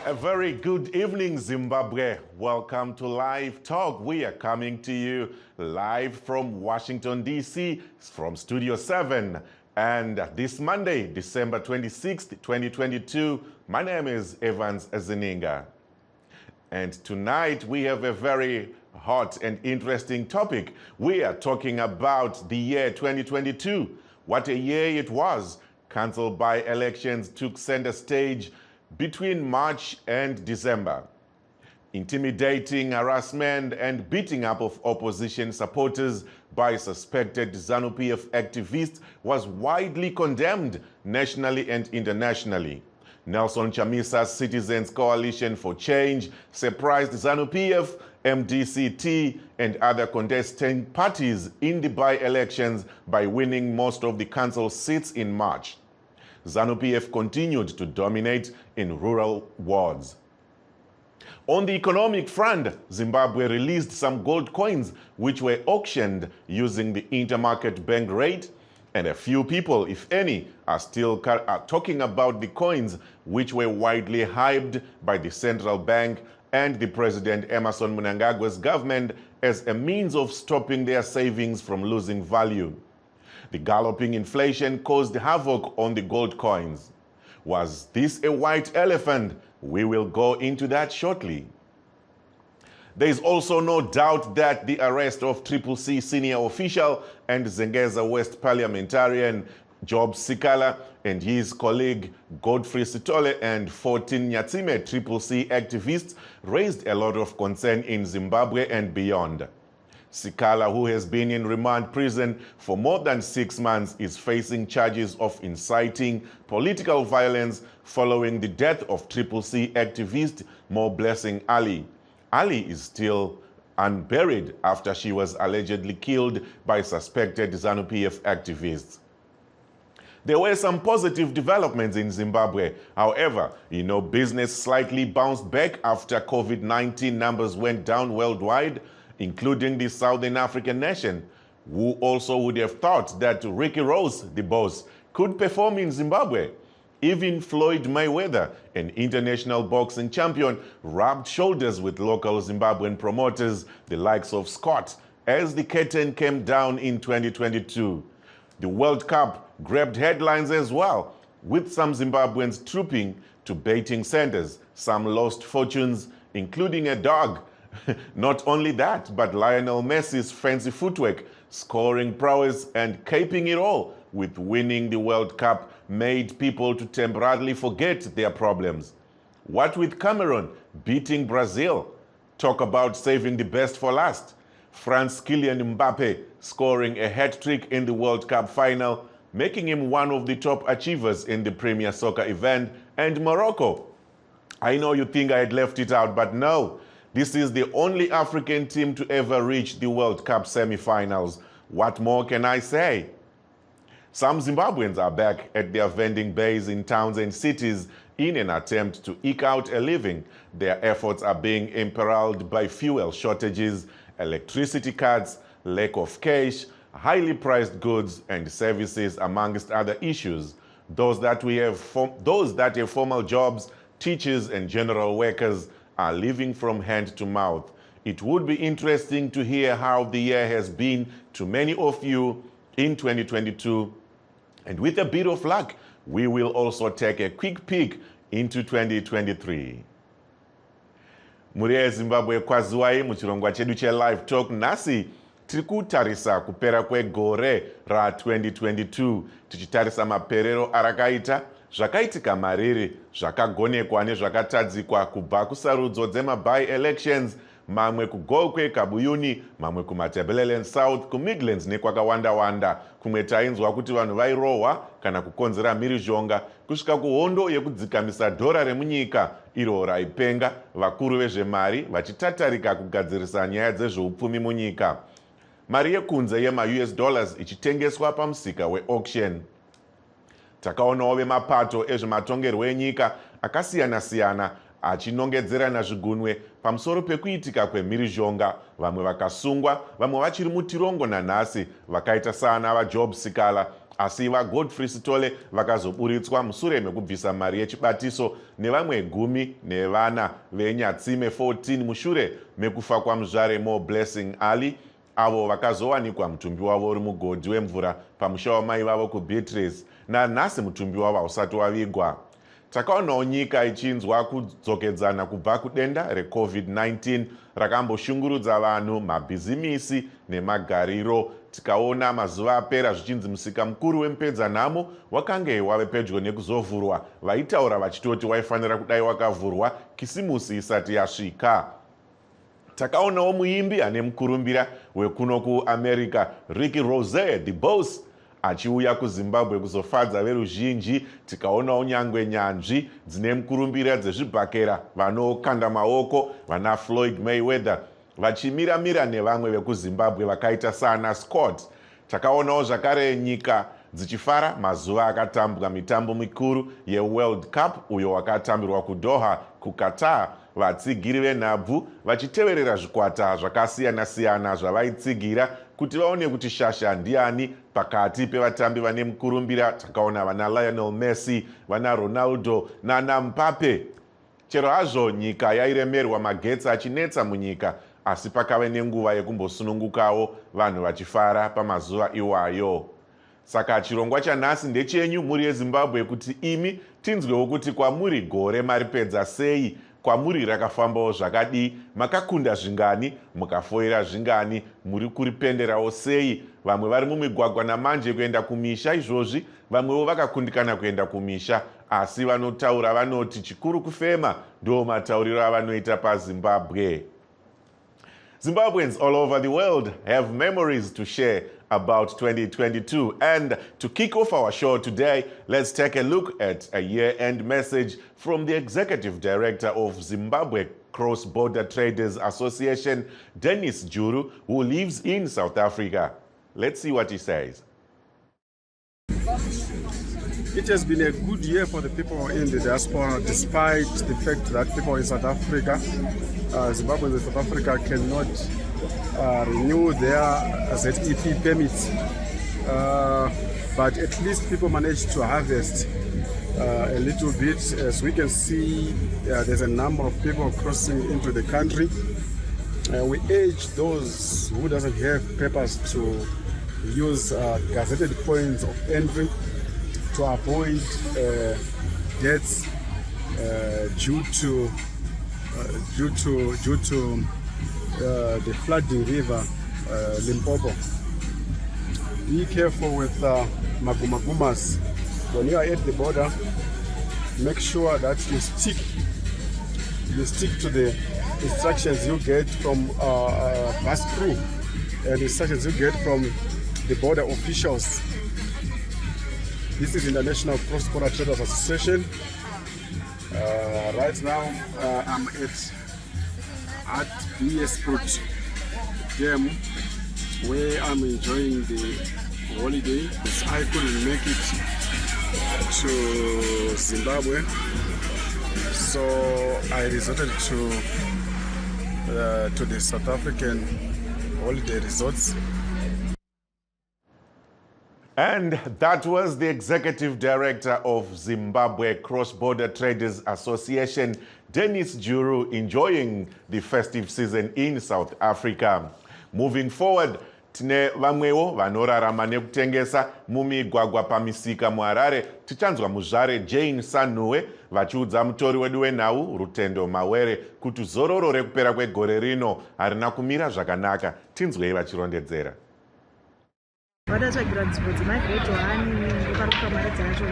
A very good evening, Zimbabwe. Welcome to Live Talk. We are coming to you live from Washington, D.C., from Studio 7. And this Monday, December 26th, 2022, my name is Evans Zininga. And tonight we have a very hot and interesting topic. We are talking about the year 2022. What a year it was. Council by-elections took center stage between March and December. Intimidating, harassment, and beating up of opposition supporters by suspected ZANU-PF activists was widely condemned nationally and internationally. Nelson Chamisa's Citizens Coalition for Change surprised ZANU-PF, MDCT, and other contesting parties in the by-elections by winning most of the council seats in March. ZANU-PF continued to dominate in rural wards. On the economic front, Zimbabwe released some gold coins which were auctioned using the intermarket bank rate, and a few people, if any, are still talking about the coins which were widely hyped by the central bank and the President Emmerson Mnangagwa's government as a means of stopping their savings from losing value. The galloping inflation caused havoc on the gold coins. Was this a white elephant? We will go into that shortly. There is also no doubt that the arrest of CCC senior official and Zengeza West parliamentarian Job Sikala and his colleague Godfrey Sitole and 14 Nyatsime CCC activists raised a lot of concern in Zimbabwe and beyond. Sikala, who has been in remand prison for more than 6 months, is facing charges of inciting political violence following the death of CCC activist Mo Blessing Ali. Ali is still unburied after she was allegedly killed by suspected ZANU-PF activists. There were some positive developments in Zimbabwe. However, business slightly bounced back after COVID-19 numbers went down worldwide, including the Southern African nation, who also would have thought that Ricky Rose, the boss, could perform in Zimbabwe. Even Floyd Mayweather, an international boxing champion, rubbed shoulders with local Zimbabwean promoters, the likes of Scott, as the curtain came down in 2022. The World Cup grabbed headlines as well, with some Zimbabweans trooping to betting centers. Some lost fortunes, including a dog. Not only that, but Lionel Messi's fancy footwork, scoring prowess, and caping it all with winning the World Cup made people to temporarily forget their problems. What with Cameroon beating Brazil? Talk about saving the best for last. France Kylian Mbappe scoring a hat-trick in the World Cup final, making him one of the top achievers in the Premier Soccer event, and Morocco. I know you think I had left it out, but no. This is the only African team to ever reach the World Cup semi-finals. What more can I say? Some Zimbabweans are back at their vending bays in towns and cities in an attempt to eke out a living. Their efforts are being imperiled by fuel shortages, electricity cuts, lack of cash, highly priced goods and services, amongst other issues. Those that have formal jobs, teachers and general workers, are living from hand to mouth. It would be interesting to hear how the year has been to many of you in 2022. And with a bit of luck, we will also take a quick peek into 2023. Muri Zimbabwe kwaziwai muchirongwa chedu che-Live Talk nasi tiri kutarisa kupera kwegore ra-2022 tichitarisa maperero arakaita, zvakaitika mariri, zvakagonekwa nezvakatadzikwa kubva kusarudzo dzema-by-elections, mamwe kugokwe, kabuyuni, mamwe kumatabeleland south, kumidlands nekwakawanda-wanda. Kumwe tainzwa kuti vanhu vairohwa kana kukonzera mhirizhonga, kusvika kuhondo yekudzikamisa dhora remunyika iro raipenga, vakuru vezvemari vachitatarika kugadzirisa nyaya dzezveupfumi munyika. Mari yekunze yema-US dollars ichitengeswa pamusika we-auction. Takaonawo vemapato ezvematongerwo enyika akasiyana-siyana achinongedzera nazvigunwe pamusoro pekuitika kwemhirizhonga, vamwe vakasungwa, vamwe vachiri mutirongo nanhasi, vakaita saana vaJob Sikala, asi vagodfrey sitole vakazoburitswa musure mekubvisa mari yechibatiso nevamwe 14 venyatsime 14 mushure mekufa kwamuzvare Mo Blessing Ali, avo vakazowanikwa mutumbi wavo uri mugodhi wemvura pamusha wamai vavo kuBeatrice, nanhasi mutumbi wavo hausati wavigwa. Takaonawo nyika ichinzwa kudzokedzana kubva kudenda reCovid-19 rakamboshungurudza vanhu, mabhizimisi nemagariro. Tikaona mazuva apera zvichinzi musika mukuru wemupedzanhamo wakange wave pedyo nekuzovhurwa, vaitaura vachitoti waifanira kudai wakavhurwa kisimusi isati yasvika. Takaonawo muimbi ane mukurumbira wekuno kuAmerica, Ricky Rose the Boss, achiuya kuZimbabwe kuzofadza veruzhinji. Tikaonawo nyangwe nyanzvi dzine mukurumbira dzezvibhakera vanokanda maoko, vana Floyd Mayweather, vachimira-mira nevamwe vekuZimbabwe vakaita sana Scott. Takaonawo zvakare nyika dzichifara mazuva akatambwa mitambo mikuru yeWorld Cup uyo wakatambirwa kuDoha kuQatar, vatsigiri venhabvu vachiteverera zvikwata zvakasiyana-siyana zvavaitsigira kuti vaone kuti shasha ndiani pakati pevatambi vane mukurumbira. Takaona vana Lionel Messi, vana Ronaldo nana Mbappe. Chero hazvo nyika yairemerwa magetsi achinetsa munyika, asi pakave nenguva yekumbosunungukawo vanhu vachifara pamazuva iwayo. Saka chirongwa chanhasi ndechenyu muri yeZimbabwe kuti imi tinzwewo kuti kwamuri gore maripedza sei, kwamuri rakafambawo zvakadii, makakunda zvingani, mukafoira zvingani, muri kuripenderawo sei. Vamwe vari mumigwagwa namanje kuenda kumisha izvozvi, vamwewo vakakundikana kuenda kumisha, asi vanotaura vanoti chikuru kufema ndo matauriro avanoita paZimbabwe. Zimbabweans all over the world have memories to share about 2022. And to kick off our show today, let's take a look at a year-end message from the Executive Director of Zimbabwe Cross-Border Traders Association, Dennis Juru, who lives in South Africa. Let's see what he says. It has been a good year for the people in the diaspora, despite the fact that people in South Africa, Zimbabweans in South Africa, cannot renew their ZEP permits. But at least people managed to harvest a little bit. As we can see, there's a number of people crossing into the country. We urge those who doesn't have papers to use gazetted points of entry to avoid deaths due to the flooding river Limpopo. Be careful with magumagumas. When you are at the border, make sure that you stick to the instructions you get from bus crew and instructions you get from the border officials. This is International Cross-Border Traders Association. Right now, I'm at Biesport Dam, where I'm enjoying the holiday. I couldn't make it to Zimbabwe, so I resorted to the South African holiday resorts. And that was the Executive Director of Zimbabwe Cross-Border Traders Association, Dennis Juru, enjoying the festive season in South Africa. Moving forward, tine vamwewo vanorarama nekutengesa mumigwagwa pamisika muHarare. Tichanzwa muzvare Jane Sanhuwe vachiudza mutori wedu wenhau Rutendo Mawere kuti zororo rekupera kwegore rino harina kumira zvakanaka. Tinzwei vachirondedzera. Vadatsvagira nzvimbo dzemagrade 1 ndoparuka mari dzacho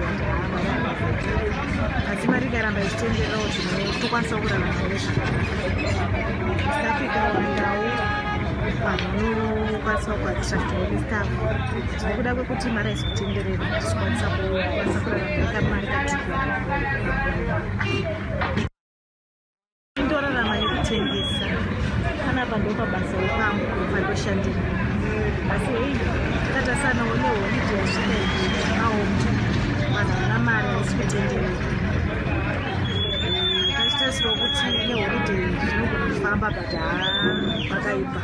asi mari ikaramba ichitendererawo zvimwe tokwanisa kurarama East Africa wandawo vanokwanisa kuattractawo nestaff nekuda kwekuti mari haisi kutenderera tichikwanisa kurarama mari katukura indorarama nekutengesa panapa ndopabasa repangu pandoshandira asi hei tata sana one holiday yasvika aomta vanhu vana mari haisi kutenderera tachitasirwa kuti neholiday zvinogona kufamba but vakaipa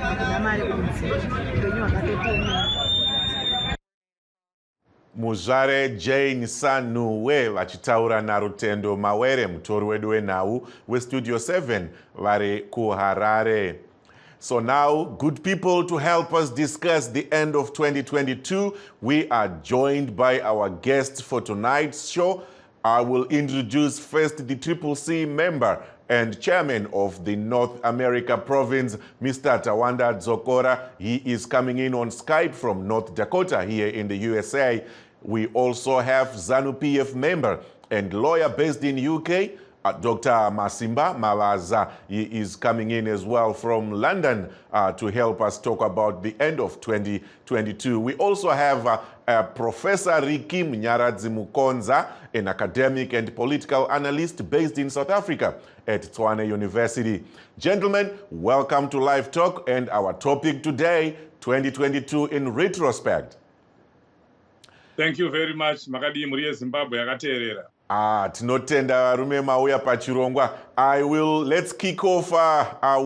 hakuna mari kunze upenyu hwakatopomera. Muzvare Jane Sanuwe vachitaura naRutendo Mawere, mutori wedu wenhau weStudio 7 vari kuHarare. So now, good people, to help us discuss the end of 2022, we are joined by our guest for tonight's show. I will introduce first the CCC member and chairman of the North America province, Mr. Tawanda Dzokora. He is coming in on Skype from North Dakota here in the USA. We also have ZANU-PF member and lawyer based in UK, Dr. Masimba Malaza. He is coming in as well from London to help us talk about the end of 2022. We also have Professor Riki Mnyaradzi Mukonza, an academic and political analyst based in South Africa at Tshwane University. Gentlemen, welcome to Live Talk, and our topic today, 2022 in retrospect. Thank you very much. Makadi Murie Zimbabwe yakateerera. Tinotenda varume mauya pachirongwa. Let's kick off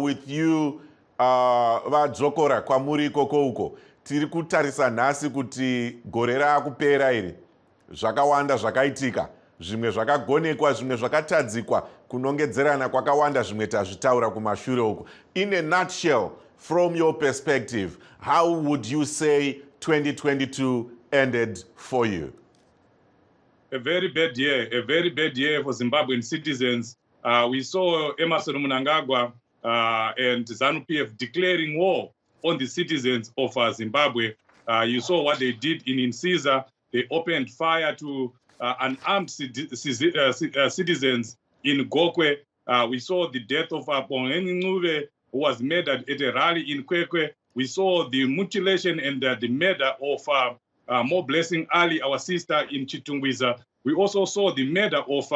with you, Vadzokora, kwamuri ikoko uko. Tiri kutarisa nhasi kuti gore raakupera iri. Zvakawanda zvakaitika. Zvimwe zvakagonekwa, zvimwe zvakatadzikwa, kunongedzerana kwakawanda, zvimwe tazvitaura kumashure uko. In a nutshell, from your perspective, how would you say 2022 ended for you? A very bad year for Zimbabwean citizens. We saw Emmerson Mnangagwa and ZANU-PF declaring war on the citizens of Zimbabwe. You saw what they did in Insiza. They opened fire to unarmed citizens in Gokwe. We saw the death of Pongeni Nuve, who was murdered at a rally in Kwekwe. We saw the mutilation and the murder of More Blessing Ali, our sister in Chitungwiza. We also saw the murder of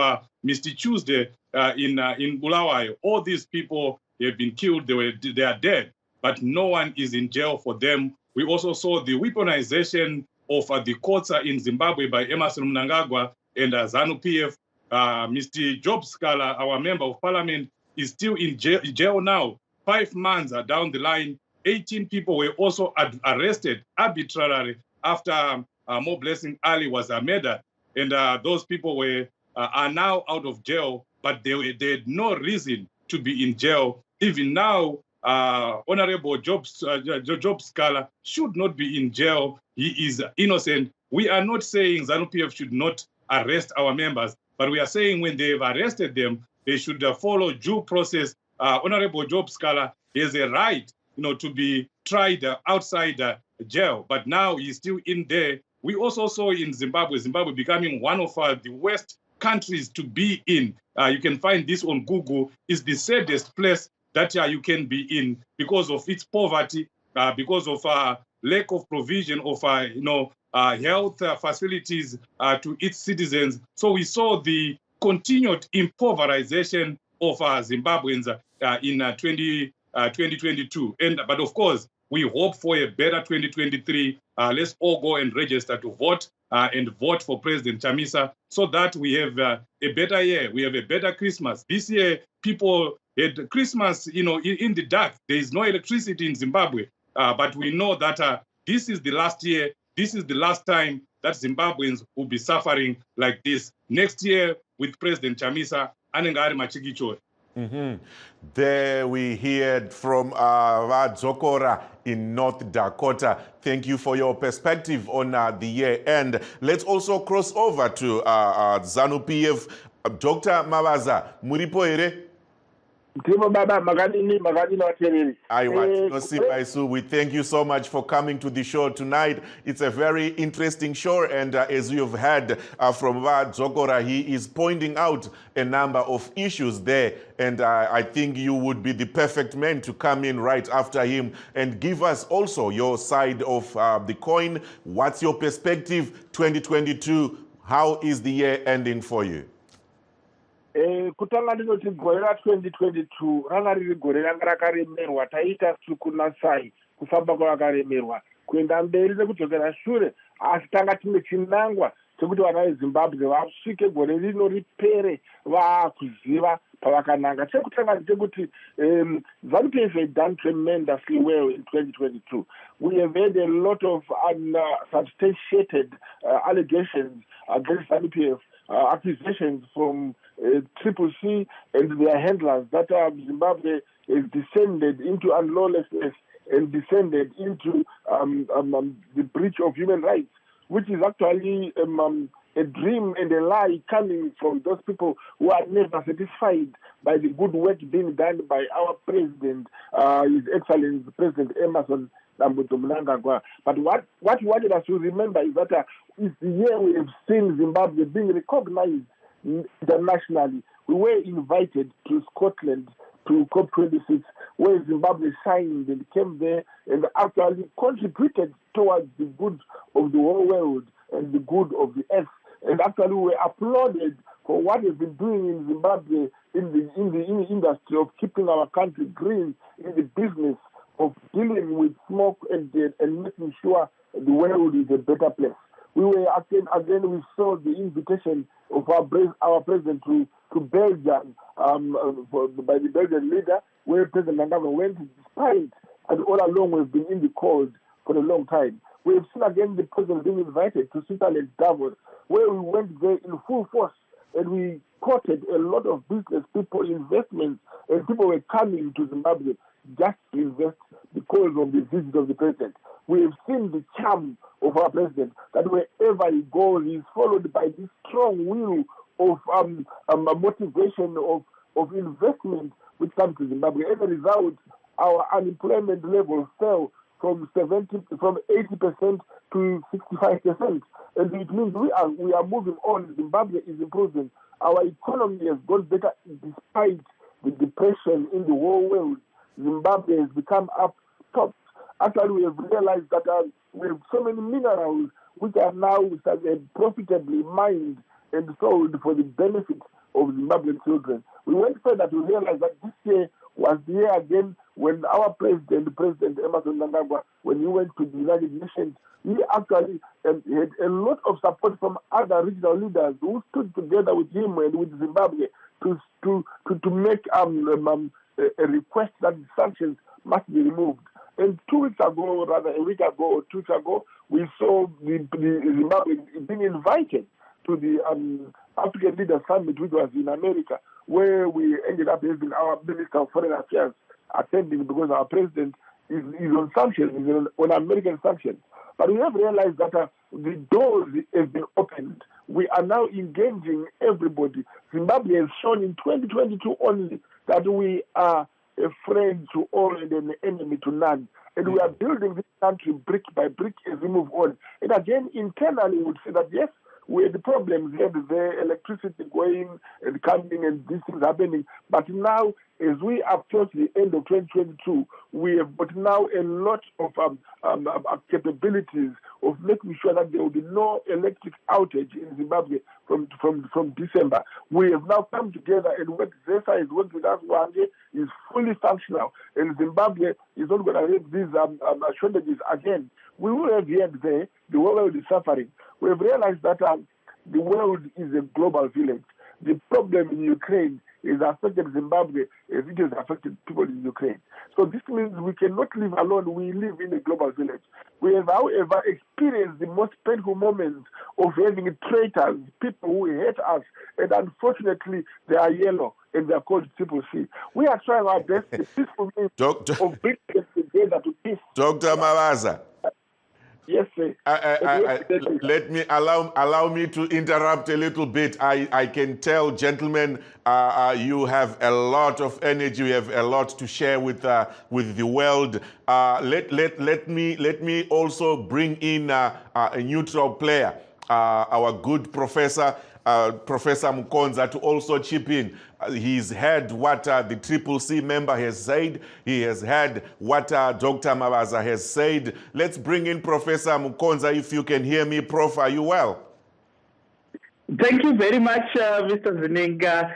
Mr. Tuesday in Bulawayo. All these people have been killed. They are dead, but no one is in jail for them. We also saw the weaponization of the courts in Zimbabwe by Emmerson Mnangagwa and ZANU-PF. Mr. Job Scala, our member of parliament, is still in jail now. 5 months down the line, 18 people were also arrested arbitrarily after More Blessing Ali was murdered. And those people are now out of jail, but they had no reason to be in jail. Even now, Honorable Job Scala should not be in jail. He is innocent. We are not saying ZANU-PF should not arrest our members, but we are saying when they've arrested them, they should follow due process. Honorable Job Scala has a right, to be tried outside jail, but now he's still in there. We also saw in Zimbabwe becoming one of the worst countries to be in. You can find this on Google. It's the saddest place that you can be in because of its poverty, because of lack of provision of health facilities to its citizens. So we saw the continued impoverization of Zimbabweans in 2022. But of course, we hope for a better 2023. Let's all go and register to vote and vote for President Chamisa so that we have a better year. We have a better Christmas. This year, people had Christmas, in the dark. There is no electricity in Zimbabwe. But we know that this is the last year. This is the last time that Zimbabweans will be suffering like this. Next year, with President Chamisa, anengari machikichori. There we heard from Vadzokora in North Dakota. Thank you for your perspective on the year end. Let's also cross over to ZANU-PF. Dr. Malaza, muripo ere? We thank you so much for coming to the show tonight. It's a very interesting show, and as you've heard from Vadzokora, he is pointing out a number of issues there, and I think you would be the perfect man to come in right after him and give us also your side of the coin. What's your perspective 2022? How is the year ending for you? Kutanga ndinoti gore ra 2022 ranga riri gore ranga rakaremerwa. Taita sukunasai kufamba kwakaremerwa kuenda mberi nekudzokera shure, asi tanga tine chinangwa chekuti vana veZimbabwe vasvike gore rino ripere vakuziva pavakananga. Chekutanga ndechekuti ZANU-PF had done tremendously well in 2022. We have had a lot of unsubstantiated allegations against ZANU-PF, accusations from CCC and their handlers that Zimbabwe is descended into unlawlessness and descended into the breach of human rights, which is actually a dream and a lie coming from those people who are never satisfied by the good work being done by our president, His Excellency President Emerson Mnangagwa. But what he wanted us to remember is that it's the year we have seen Zimbabwe being recognized internationally. We were invited to Scotland to COP26, where Zimbabwe signed and came there and actually contributed towards the good of the whole world and the good of the earth. And actually we were applauded for what we've been doing in Zimbabwe in the industry of keeping our country green, in the business of dealing with smoke and making sure the world is a better place. We were again we saw the invitation of our president to Belgium by the Belgian leader, where President Mnangagwa went despite, and all along we've been in the cold for a long time. We've seen again the president being invited to Switzerland, Davos, where we went there in full force and we courted a lot of business people, investments, and people were coming to Zimbabwe just to invest because of the visit of the president. We have seen the charm of our president, that wherever he goes, he is followed by this strong will of motivation of investment which comes to Zimbabwe. As a result, our unemployment level fell from 80% to 65%, and it means we are moving on. Zimbabwe is improving. Our economy has gone better despite the depression in the whole world. Zimbabwe has become up top. Actually, we have realized that we have so many minerals which are now profitably mined and sold for the benefit of Zimbabwean children. We went further to realize that this year was the year again when our President Emerson Mnangagwa, when he went to the United Nations, he actually had a lot of support from other regional leaders who stood together with him and with Zimbabwe to make a request that the sanctions must be removed. And 2 weeks ago, rather a week ago or 2 weeks ago, we saw the Zimbabwe being invited to the African Leaders Summit, which was in America, where we ended up having our Minister of Foreign Affairs attending because our president is on sanctions, is on American sanctions. But we have realized that the doors have been opened. We are now engaging everybody. Zimbabwe has shown in 2022 only that we are a friend to all and an enemy to none. And we are building this country brick by brick as we move on. And again, internally, we would say that, yes, we had the problems, we had the electricity going and coming and these things happening. But now, as we approach the end of 2022, we have got now a lot of capabilities of making sure that there will be no electric outage in Zimbabwe from December. We have now come together and what ZESA is working with us, Wange, is fully functional. And Zimbabwe is not going to have these shortages again. We will have here and there, the world is suffering. We have realized that the world is a global village. The problem in Ukraine is affected Zimbabwe as it has affected people in Ukraine. So this means we cannot live alone. We live in a global village. We have, however, experienced the most painful moments of having traitors, people who hate us, and unfortunately they are yellow and they are called CCC. We are trying our best to peaceful means of bringing them together to peace. Dr. Mabaza. Yes, sir. Let me allow me to interrupt a little bit. I can tell, gentlemen, you have a lot of energy. You have a lot to share with the world. Let me also bring in a neutral player, our good professor. Professor Mkonza to also chip in. He's heard what the CCC member has said. He has heard what Dr. Mabaza has said. Let's bring in Professor Mkonza. If you can hear me, Prof, are you well? Thank you very much, Mr. Zininga.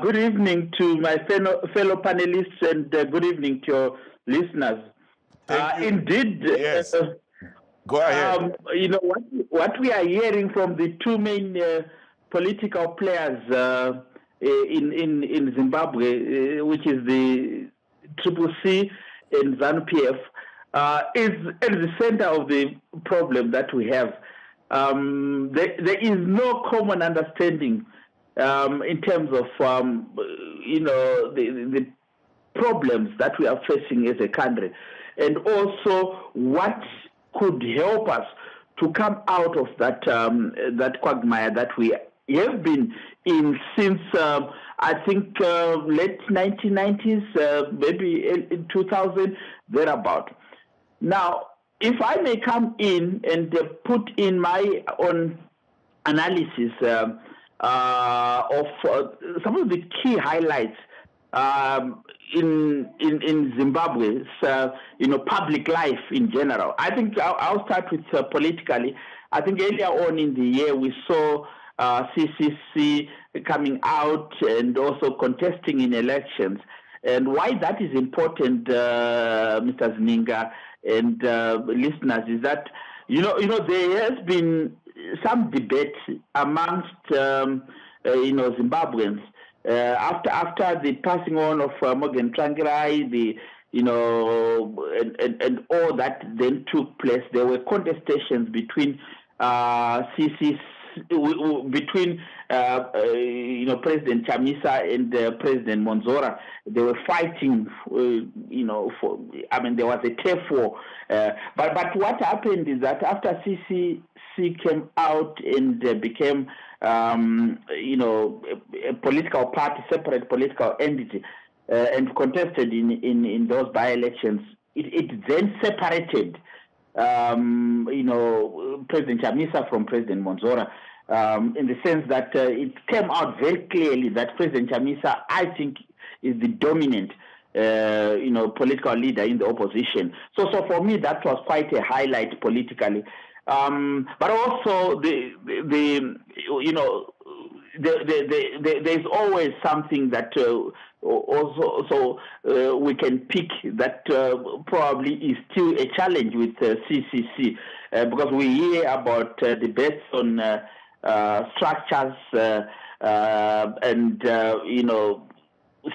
Good evening to my fellow panelists and good evening to your listeners. Indeed, yes. Go ahead. You know, what we are hearing from the two main political players in Zimbabwe, which is the CCC and ZANU-PF, is at the center of the problem that we have. There is no common understanding in terms of the problems that we are facing as a country, and also what could help us to come out of that that quagmire that we have been in since I think late 1990s, maybe in 2000, thereabout. Now, if I may come in and put in my own analysis of some of the key highlights in Zimbabwe's public life in general. I think I'll start with politically. I think earlier on in the year we saw CCC coming out and also contesting in elections. And why that is important, Mr. Zininga and listeners, is that there has been some debate amongst Zimbabweans after the passing on of Morgan Tsvangirai, and all that then took place. There were contestations between between President Chamisa and President Monzora. They were fighting, there was a turf war. But what happened is that after CCC came out and became, a political party, separate political entity, and contested in those by-elections, it then separated President Chamisa from President Monzora, in the sense that it came out very clearly that President Chamisa, I think, is the dominant, political leader in the opposition. So for me, that was quite a highlight politically. But also there's always something that we can pick that probably is still a challenge with CCC, because we hear about debates on structures and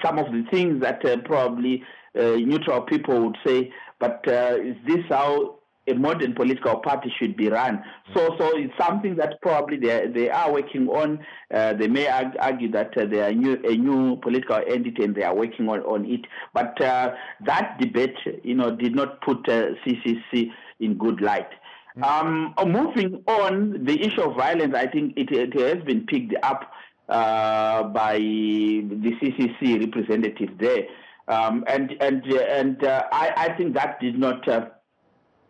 some of the things that probably neutral people would say, but is this how a modern political party should be run? So it's something that probably they are working on. They may argue that they are a new political entity and they are working on it. But that debate, did not put CCC in good light. Moving on, the issue of violence, I think it has been picked up by the CCC representatives there, and I think that did not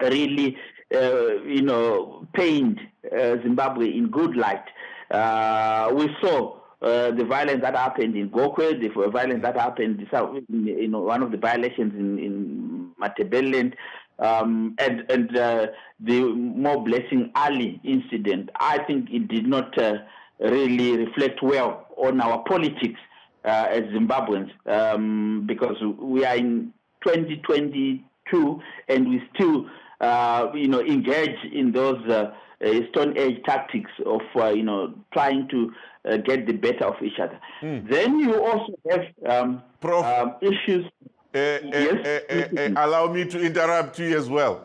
really, paint Zimbabwe in good light. We saw the violence that happened in Gokwe, the violence that happened in one of the by-elections in Matebeleland, and the More Blessing Ali incident. I think it did not really reflect well on our politics as Zimbabweans, because we are in 2022 and we still engage in those Stone Age tactics of trying to get the better of each other. Then you also have issues. Allow me to interrupt you as well.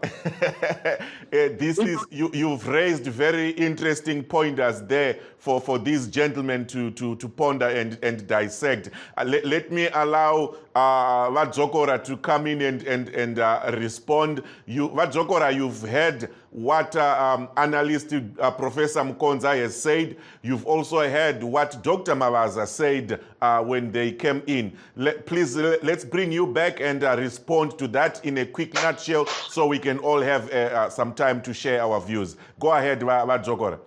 This is you've raised very interesting pointers there for these gentlemen to ponder and dissect. Let me allow Vadzokora to come in and respond. Vadzokora, you've heard what analyst Professor Mkonza has said. You've also heard what Dr. Mavaza said when they came in. Please, let's bring you back and respond to that in a quick nutshell so we can all have some time to share our views. Go ahead, Vadzokora.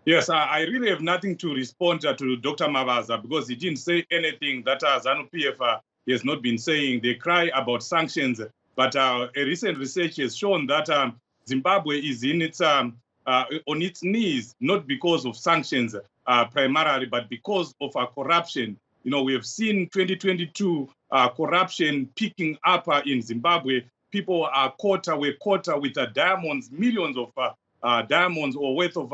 Yes, I really have nothing to respond to Dr. Mavaza, because he didn't say anything that ZANU-PF has not been saying. They cry about sanctions, but a recent research has shown that Zimbabwe is in its on its knees, not because of sanctions primarily, but because of corruption. We have seen 2022 corruption picking up in Zimbabwe. People were caught with diamonds, millions of diamonds or worth of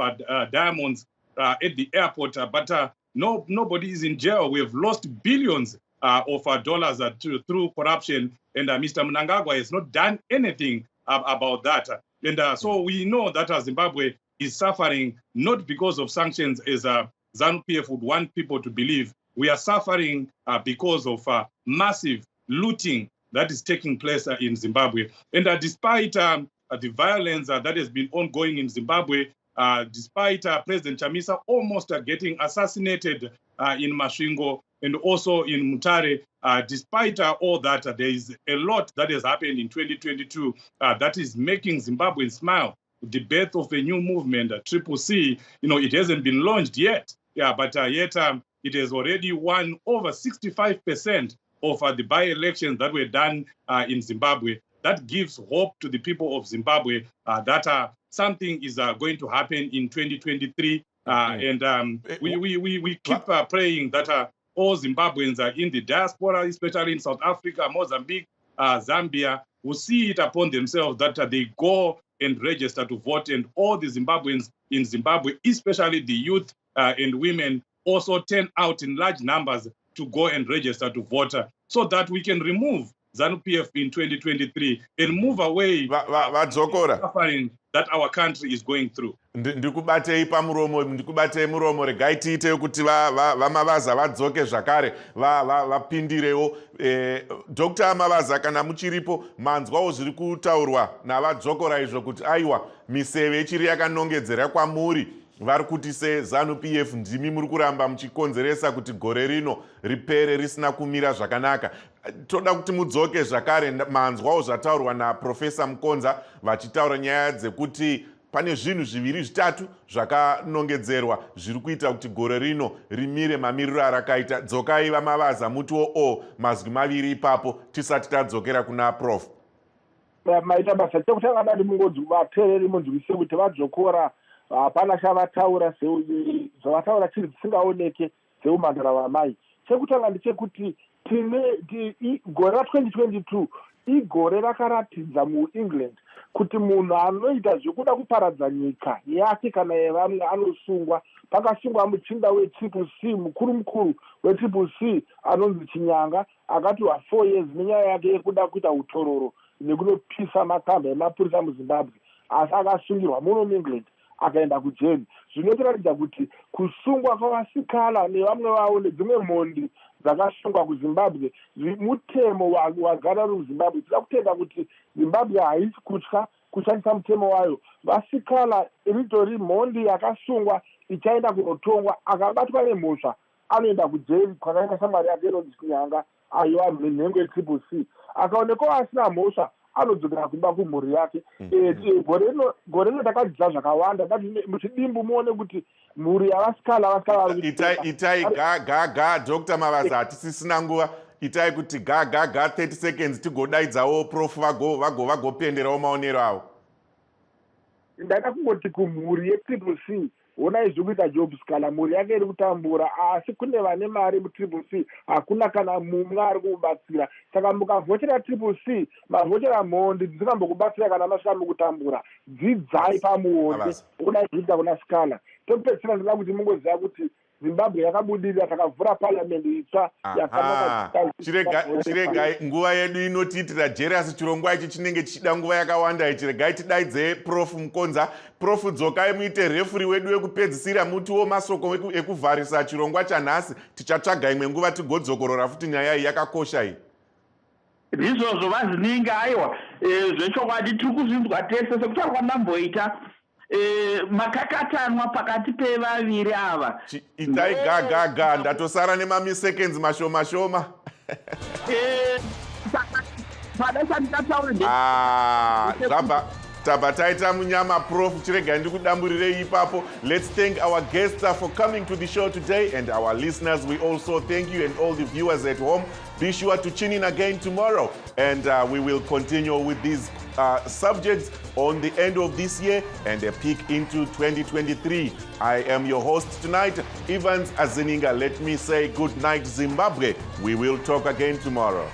diamonds at the airport, but nobody is in jail. We have lost billions of dollars through corruption, and Mr. Mnangagwa has not done anything about that. And so we know that Zimbabwe is suffering not because of sanctions, as ZANU-PF would want people to believe. We are suffering because of massive looting that is taking place in Zimbabwe. And despite the violence that has been ongoing in Zimbabwe, despite President Chamisa almost getting assassinated in Masvingo and also in Mutare, despite all that, there is a lot that has happened in 2022 that is making Zimbabweans smile. The birth of a new movement, CCC, it hasn't been launched yet. Yeah, but yet it has already won over 65% of the by-elections that were done in Zimbabwe. That gives hope to the people of Zimbabwe that something is going to happen in 2023. And we keep praying that all Zimbabweans are in the diaspora, especially in South Africa, Mozambique, Zambia, will see it upon themselves that they go and register to vote, and all the Zimbabweans in Zimbabwe, especially the youth and women, also turn out in large numbers to go and register to vote, so that we can remove ZANU-PF in 2023 and move away from the suffering that our country is going through. Ndikubatei muromo regai tiite kuti vamavaza vadzoke zvakare vapindirewo. Dr. Mavaza, kana muchiripo manzwawo zviri kutaurwa navadzokora izvo kuti aiwa miseve ichiri yakanongedzera kwamuri. Vari kuti seZANU-PF ndimi muri kuramba muchikonzeresa kuti gore rino ripere risina kumira zvakanaka. Toda kuti mudzoke zvakare, manzwawo zvataurwa naProfesa Mukonza vachitaura nyaya dzekuti pane zvinhu zviviri zvitatu zvakanongedzerwa zviri kuita kuti gore rino rimire mamiriro arakaita. Dzokai vamavaza mutiwo mazwi maviri ipapo tisati tadzokera kuna Prof. Maita basa chekutanga dati vateereri munzwise kuti vadzokora hapana chavataura zvavataura chiri dzisingaoneke seumhandara vamai. Chekutanga ndechekuti gore ra2022 igore rakaratidza muEngland kuti munhu anoita zvekuda kuparadza nyika yake kana yevamwe anosungwa. Pakasungwa muchinda weCCC, mukuru weCCC anonzi Chinyanga, akapiwa 4 years nenyaya yake yekuda kuita utororo nekunopisa makamba emapurisa muZimbabwe, asi akasungirwa muno muEngland akaenda kujeni. Zvinotoratidza kuti kusungwa kwavasikana nevamwe vavo nedzimwe mhondi dzakasungwa kuZimbabwe mutemo wagara muZimbabwe. Tinoda kutenda kuti Zimbabwe haisi kutya kushandisa mutemo wayo. Vasikana ritori mhondi yakasungwa ichaenda kunotongwa, akabatwa nemhosva anoenda kujeri kwakaenda shamwari yake inonzi Chinyanga, aiwa mhengo yeCCC. Akaonekwa asina mhosva anodzokera kumba kumhuri yake. Gore rino takadzidza zvakawanda, muchidimbu muone kuti mhuri yavasikana itai gaga. Dr. Mavaza, hatisisina nguva. Itai kuti gaga 30 seconds tigodaidzawo Prof vagopenderawo maonero avo. Ndada kungoti kumhuri yeCCC, onai zviri kuita Jobs kana mhuri yake iri kutambura, asi kune vane mari muCCC, hakuna kana mumwe ari kubatsira. Saka mukavhochera CCC, mavhochera mhondi dzisingambokubatsira kana masvika mukutambura, dzidzai pamuonde. Onai zviri kuita kuna sikana. Topedzisira ndoda kuti mungoziva kuti Zimbabwe yakabudirira, takavhura parliamendi itsva yakanaka. Chiregai nguva yedu inotiitira jealous, chirongwa ichi chinenge chichida nguva yakawanda ichi. Regai tidaidze Prof Mukonza. Prof, dzokai muite refuri wedu wekupedzisira, mutiwo masoko ekuvharisa chirongwa chanhasi. Tichatsvaga imwe nguva tigodzokorora futi nyaya iyi yakakosha iyi. Izvozvo vazininga, aiwa zvechokwadi tiri kuzvinzwa tese sekutaura kwandamboita. Makakatanwa pakati pevaviri ava. Itai gaga, ndatosara nemamiseconds mashoma. Tabva taita munyama Prof, chiregai ndikudamburirei ipapo. Let's thank our guests for coming to the show today, and our listeners, we also thank you, and all the viewers at home. Be sure to tune in again tomorrow, and we will continue with these subjects on the end of this year and a peek into 2023. I am your host tonight, Evans Azininga. Let me say good night, Zimbabwe. We will talk again tomorrow.